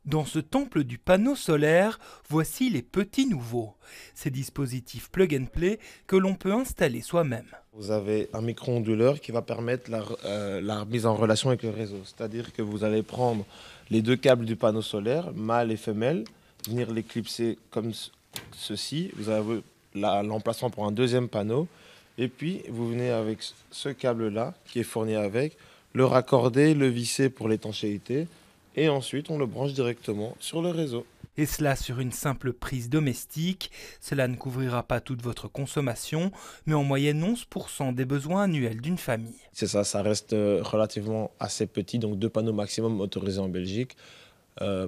Dans ce temple du panneau solaire, voici les petits nouveaux. Ces dispositifs plug and play que l'on peut installer soi-même. Vous avez un micro-onduleur qui va permettre la mise en relation avec le réseau. C'est-à-dire que vous allez prendre les deux câbles du panneau solaire, mâle et femelle, venir les clipser comme ceci. Vous avez l'emplacement pour un deuxième panneau. Et puis, vous venez avec ce câble-là qui est fourni avec, le raccorder, le visser pour l'étanchéité. Et ensuite, on le branche directement sur le réseau. Et cela sur une simple prise domestique. Cela ne couvrira pas toute votre consommation, mais en moyenne 11% des besoins annuels d'une famille. C'est ça, ça reste relativement assez petit, donc 2 panneaux maximum autorisés en Belgique.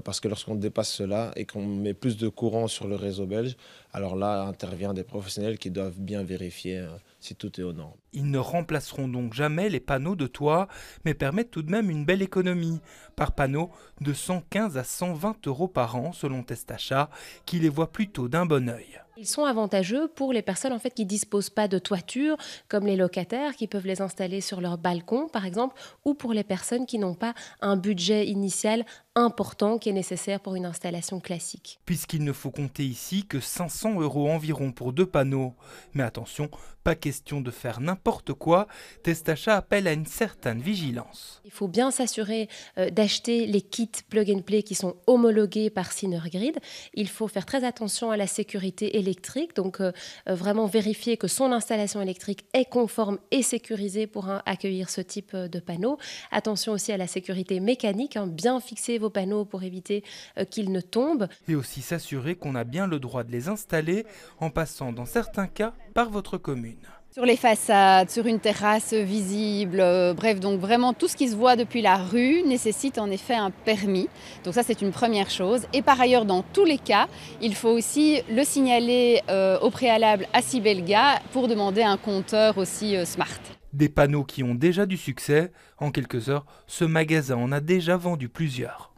Parce que lorsqu'on dépasse cela et qu'on met plus de courant sur le réseau belge, alors là interviennent des professionnels qui doivent bien vérifier si tout est aux normes. Ils ne remplaceront donc jamais les panneaux de toit, mais permettent tout de même une belle économie. Par panneau, de 115 à 120 € par an selon Testachat, qui les voit plutôt d'un bon œil. Ils sont avantageux pour les personnes qui ne disposent pas de toiture, comme les locataires qui peuvent les installer sur leur balcon par exemple, ou pour les personnes qui n'ont pas un budget initial important qui est nécessaire pour une installation classique. Puisqu'il ne faut compter ici que 500 € environ pour 2 panneaux. Mais attention, pas question de faire n'importe quoi, Testachat appelle à une certaine vigilance. Il faut bien s'assurer d'acheter les kits plug and play qui sont homologués par Synergrid. Il faut faire très attention à la sécurité électrique, donc vraiment vérifier que son installation électrique est conforme et sécurisée pour accueillir ce type de panneau. Attention aussi à la sécurité mécanique, bien fixer vos panneaux pour éviter qu'ils ne tombent. Et aussi s'assurer qu'on a bien le droit de les installer en passant dans certains cas par votre commune. Sur les façades, sur une terrasse visible, bref, donc vraiment tout ce qui se voit depuis la rue nécessite en effet un permis. Donc ça c'est une première chose. Et par ailleurs, dans tous les cas, il faut aussi le signaler au préalable à Sibelga pour demander un compteur aussi smart. Des panneaux qui ont déjà du succès. En quelques heures, ce magasin en a déjà vendu plusieurs.